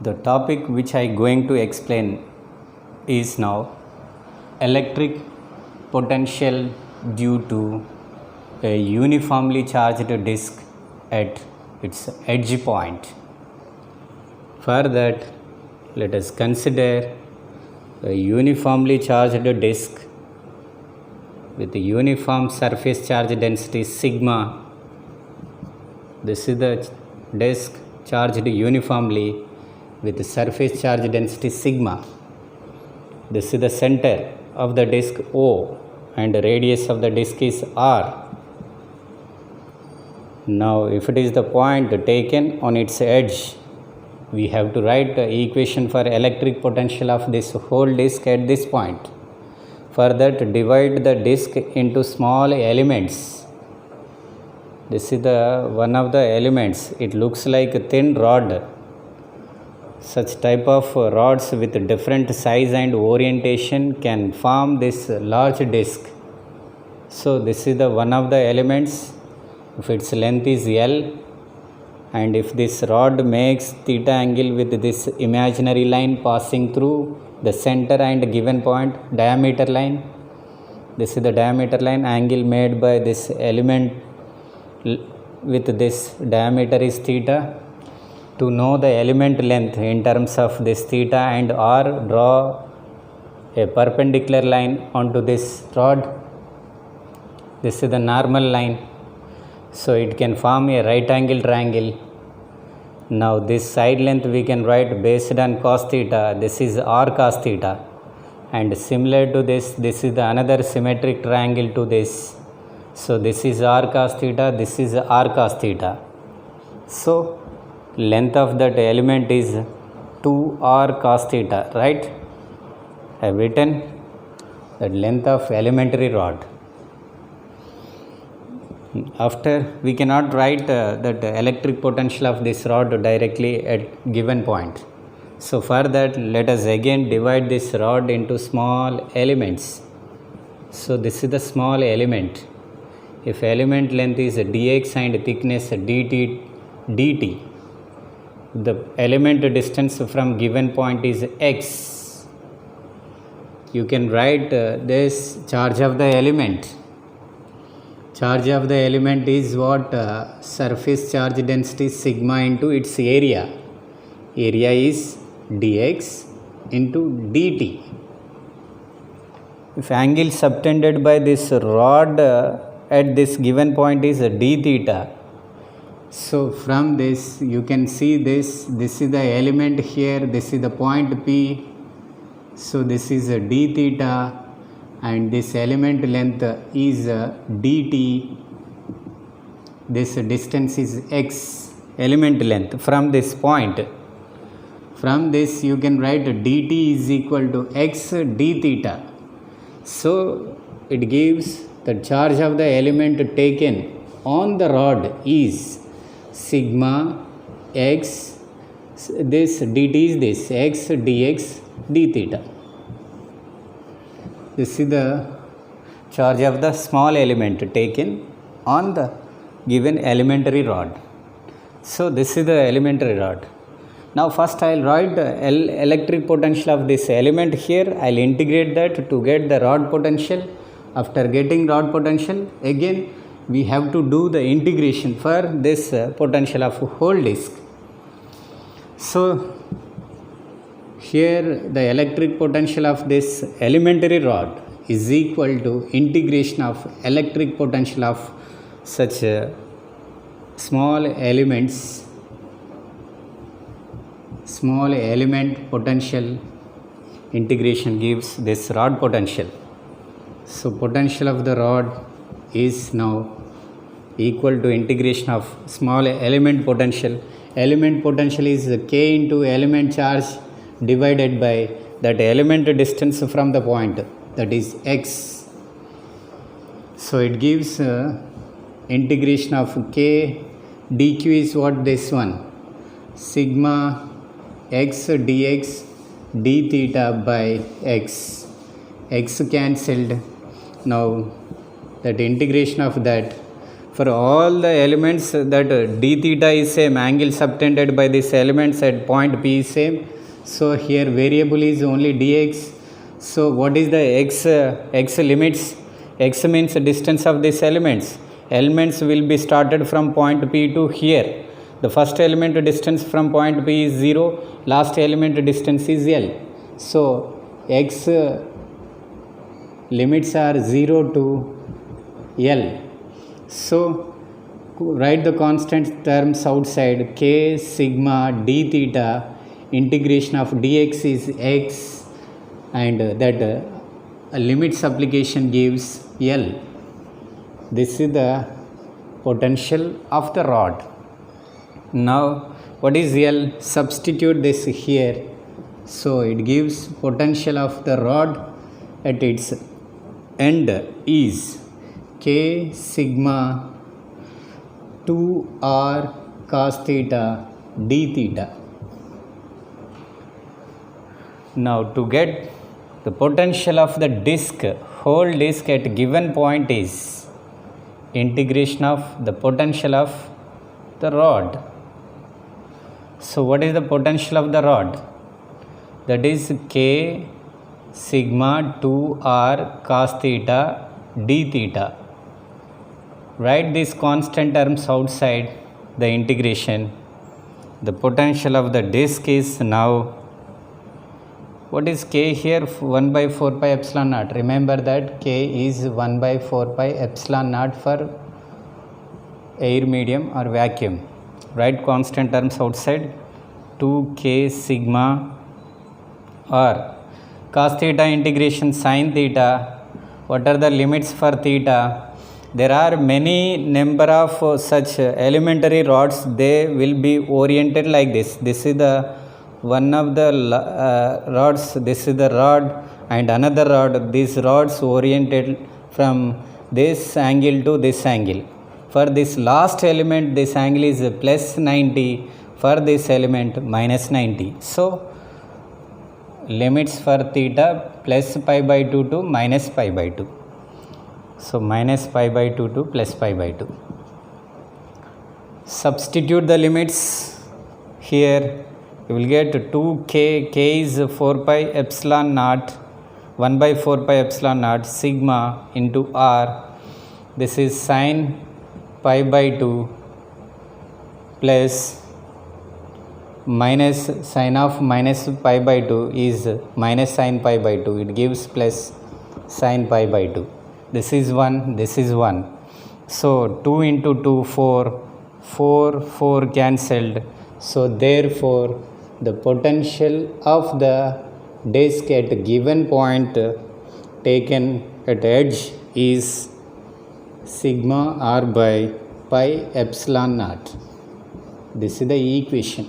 The topic which I going to explain is now electric potential due to a uniformly charged disk at its edge point. For that, let us consider a uniformly charged disk with a uniform surface charge density sigma. This is the disk charged uniformly with the surface charge density sigma. This is the center of the disk O and the radius of the disk is R. Now if it is the point taken on its edge, we have to write the equation for electric potential of this whole disk at this point. For that, divide the disk into small elements. This is the one of the elements. It looks like a thin rod. Such type of rods with different size and orientation can form this large disk. So this is the one of the elements. If its length is L, and if this rod makes theta angle with this imaginary line passing through the center and given point, diameter line, this is the diameter line, angle made by this element with this diameter is theta. To know the element length in terms of this theta and R, draw a perpendicular line onto this rod. This is the normal line. So it can form a right angle triangle. Now this side length we can write based on cos theta. This is R cos theta. And similar to this is the another symmetric triangle to this. So this is R cos theta, this is R cos theta. So length of that element is 2R cos theta, right? I have written that length of elementary rod. After, we cannot write that electric potential of this rod directly at given point. So for that, let us again divide this rod into small elements. So this is the small element. If element length is dx and thickness dt, the element distance from given point is x. You can write this charge of the element. Charge of the element is what? Surface charge density sigma into its area. Area is dx into dt. If angle subtended by this rod at this given point is d theta, so from this you can see this is the element here, this is the point P. So this is a d theta. And this element length is dt, this distance is x, element length from this point. From this you can write dt is equal to x d theta. So it gives the charge of the element taken on the rod is sigma x, this dt is this x dx d theta. This is the charge of the small element taken on the given elementary rod. So this is the elementary rod. Now first I will write the electric potential of this element here. I will integrate that to get the rod potential. After getting rod potential, again we have to do the integration for this potential of whole disk. So here the electric potential of this elementary rod is equal to integration of electric potential of such small elements, small element potential. Integration gives this rod potential. So potential of the rod is now equal to integration of small element potential. Element potential is k into element charge divided by that element distance from the point, that is x. So it gives integration of k dq is what? This one, sigma x dx d theta by x. X cancelled. Now that integration of that For all the elements that d theta is same, angle subtended by these elements at point P is same. So here variable is only dx. So what is the x limits? X means distance of these elements. Elements will be started from point P to here. The first element distance from point P is 0, last element distance is L. So x limits are 0 to L. So write the constant terms outside. K sigma d theta integration of dx is x, and that limits application gives L. This is the potential of the rod. Now what is L? Substitute this here. So it gives potential of the rod at its end is K sigma 2r cos theta d theta. Now to get the potential of the disk, whole disk at given point is integration of the potential of the rod. So what is the potential of the rod? That is K sigma 2r cos theta d theta. Write these constant terms outside the integration. The potential of the disk is now, what is K here? 1 by 4 pi epsilon naught. Remember that K is 1 by 4 pi epsilon naught for air medium or vacuum. Write constant terms outside. 2K sigma or cos theta integration sin theta. What are the limits for theta? There are many number of such elementary rods. They will be oriented like this. This is the one of the rods. This is the rod and another rod. These rods oriented from this angle to this angle. For this last element, this angle is plus 90. For this element, minus 90. So limits for theta plus pi by 2 to minus pi by 2. So minus pi by 2 to plus pi by 2. Substitute the limits here. You will get 2k, k is 4 pi epsilon naught, 1 by 4 pi epsilon naught sigma into r. This is sin pi by 2 plus minus sin of minus pi by 2 is minus sin pi by 2. It gives plus sin pi by 2. This is 1, this is 1. So 2 into 2, 4 cancelled. So therefore the potential of the disk at given point taken at edge is sigma r by pi epsilon naught. This is the equation.